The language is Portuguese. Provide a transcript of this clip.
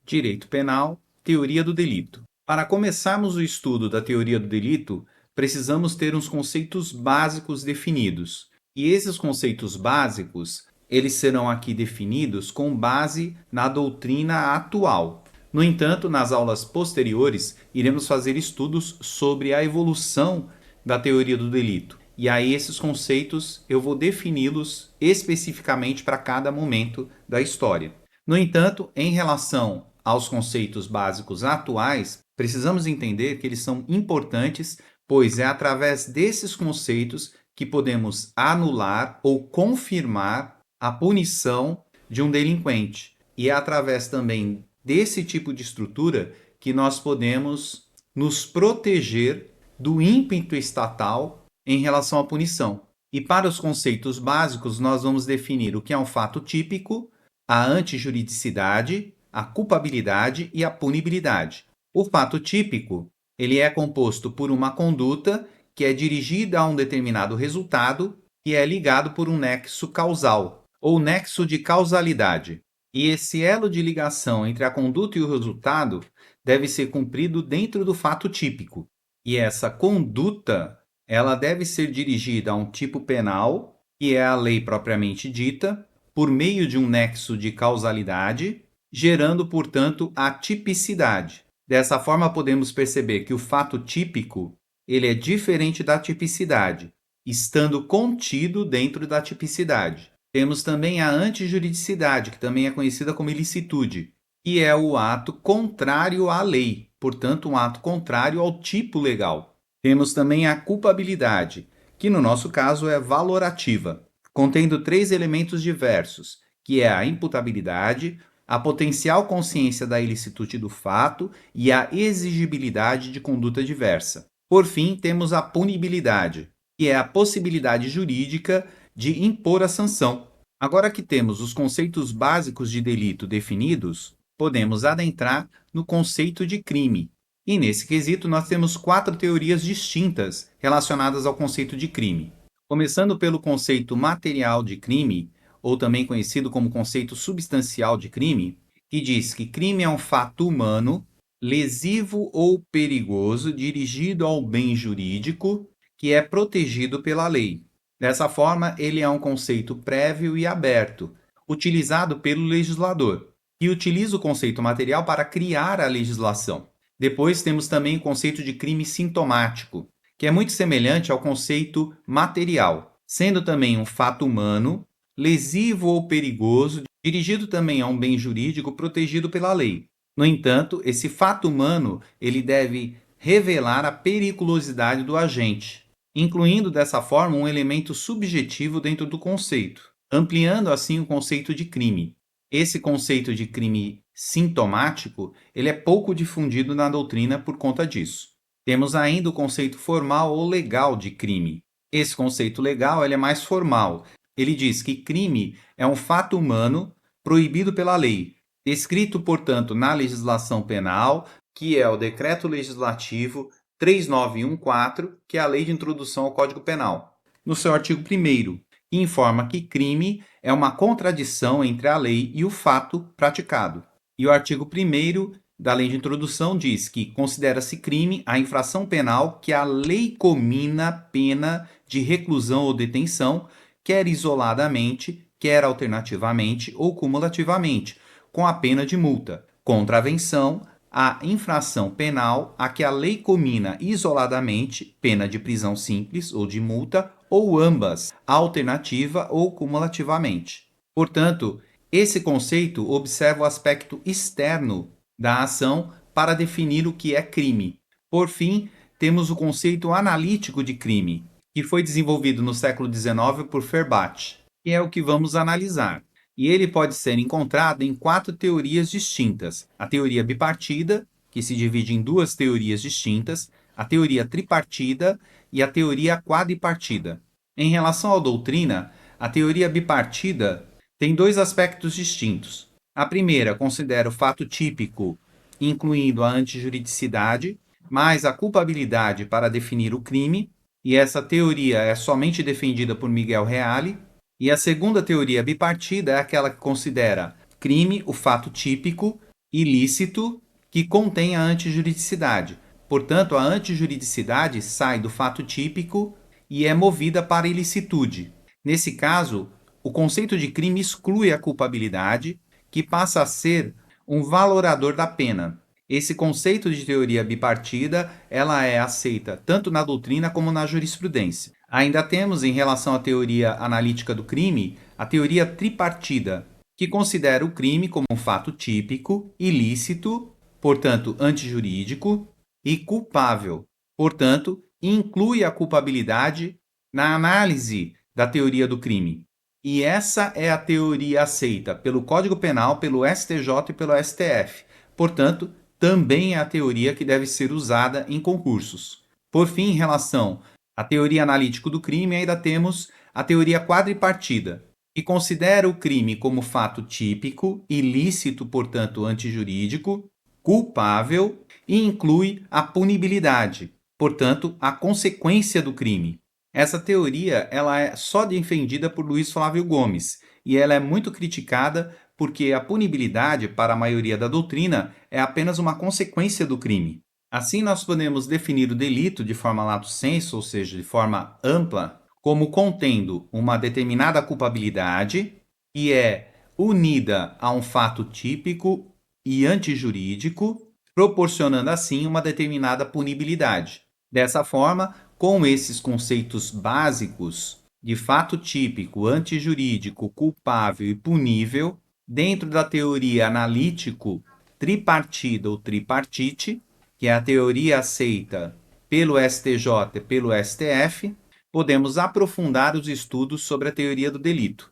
Direito Penal, Teoria do Delito. Para começarmos o estudo da teoria do delito, precisamos ter uns conceitos básicos definidos. E esses conceitos básicos, eles serão aqui definidos com base na doutrina atual. No entanto, nas aulas posteriores, iremos fazer estudos sobre a evolução da teoria do delito. E aí esses conceitos eu vou defini-los especificamente para cada momento da história. No entanto, em relação aos conceitos básicos atuais, precisamos entender que eles são importantes, pois é através desses conceitos que podemos anular ou confirmar a punição de um delinquente. E é através também desse tipo de estrutura que nós podemos nos proteger do ímpeto estatal em relação à punição. E para os conceitos básicos, nós vamos definir o que é um fato típico, a antijuridicidade, a culpabilidade e a punibilidade. O fato típico, ele é composto por uma conduta que é dirigida a um determinado resultado e é ligado por um nexo causal, ou nexo de causalidade. E esse elo de ligação entre a conduta e o resultado deve ser cumprido dentro do fato típico. E essa conduta, ela deve ser dirigida a um tipo penal, que é a lei propriamente dita, por meio de um nexo de causalidade, gerando, portanto, a tipicidade. Dessa forma, podemos perceber que o fato típico ele é diferente da tipicidade, estando contido dentro da tipicidade. Temos também a antijuridicidade, que também é conhecida como ilicitude, que é o ato contrário à lei, portanto, um ato contrário ao tipo legal. Temos também a culpabilidade, que no nosso caso é valorativa, contendo 3 elementos diversos, que é a imputabilidade, a potencial consciência da ilicitude do fato e a exigibilidade de conduta diversa. Por fim, temos a punibilidade, que é a possibilidade jurídica de impor a sanção. Agora que temos os conceitos básicos de delito definidos, podemos adentrar no conceito de crime. E nesse quesito nós temos 4 teorias distintas relacionadas ao conceito de crime. Começando pelo conceito material de crime, ou também conhecido como conceito substancial de crime, que diz que crime é um fato humano, lesivo ou perigoso dirigido ao bem jurídico que é protegido pela lei. Dessa forma, ele é um conceito prévio e aberto, utilizado pelo legislador, que utiliza o conceito material para criar a legislação. Depois temos também o conceito de crime sintomático, que é muito semelhante ao conceito material, sendo também um fato humano, lesivo ou perigoso, dirigido também a um bem jurídico protegido pela lei. No entanto, esse fato humano ele deve revelar a periculosidade do agente, incluindo dessa forma um elemento subjetivo dentro do conceito, ampliando assim o conceito de crime. Esse conceito de crime sintomático ele é pouco difundido na doutrina por conta disso. Temos ainda o conceito formal ou legal de crime. Esse conceito legal ele é mais formal. Ele diz que crime é um fato humano proibido pela lei, descrito, portanto, na legislação penal, que é o Decreto Legislativo 3914, que é a Lei de Introdução ao Código Penal, no seu artigo 1º, que informa que crime é uma contradição entre a lei e o fato praticado. E o artigo 1º da Lei de Introdução diz que considera-se crime a infração penal que a lei comina pena de reclusão ou detenção, quer isoladamente, quer alternativamente ou cumulativamente, com a pena de multa, contravenção, a infração penal a que a lei comina isoladamente, pena de prisão simples ou de multa, ou ambas, alternativa ou cumulativamente. Portanto, esse conceito observa o aspecto externo da ação para definir o que é crime. Por fim, temos o conceito analítico de crime, que foi desenvolvido no século XIX por Feuerbach, que é o que vamos analisar. E ele pode ser encontrado em 4 teorias distintas. A teoria bipartida, que se divide em 2 teorias distintas, a teoria tripartida e a teoria quadripartida. Em relação à doutrina, a teoria bipartida tem 2 aspectos distintos. A primeira considera o fato típico, incluindo a antijuridicidade, mais a culpabilidade para definir o crime, e essa teoria é somente defendida por Miguel Reale. E a segunda teoria bipartida é aquela que considera crime o fato típico ilícito que contém a antijuridicidade. Portanto, a antijuridicidade sai do fato típico e é movida para a ilicitude. Nesse caso, o conceito de crime exclui a culpabilidade, que passa a ser um valorador da pena. Esse conceito de teoria bipartida, ela é aceita tanto na doutrina como na jurisprudência. Ainda temos, em relação à teoria analítica do crime, a teoria tripartida, que considera o crime como um fato típico, ilícito, portanto antijurídico, e culpável, portanto, inclui a culpabilidade na análise da teoria do crime. E essa é a teoria aceita pelo Código Penal, pelo STJ e pelo STF. Portanto, também é a teoria que deve ser usada em concursos. Por fim, em relação à teoria analítica do crime, ainda temos a teoria quadripartida, que considera o crime como fato típico, ilícito, portanto antijurídico, culpável e inclui a punibilidade, portanto a consequência do crime. Essa teoria ela é só defendida por Luiz Flávio Gomes e ela é muito criticada porque a punibilidade, para a maioria da doutrina, é apenas uma consequência do crime. Assim, nós podemos definir o delito de forma lato sensu, ou seja, de forma ampla, como contendo uma determinada culpabilidade que é unida a um fato típico e antijurídico, proporcionando assim uma determinada punibilidade. Dessa forma, com esses conceitos básicos de fato típico, antijurídico, culpável e punível, dentro da teoria analítico tripartida ou tripartite, que é a teoria aceita pelo STJ e pelo STF, podemos aprofundar os estudos sobre a teoria do delito.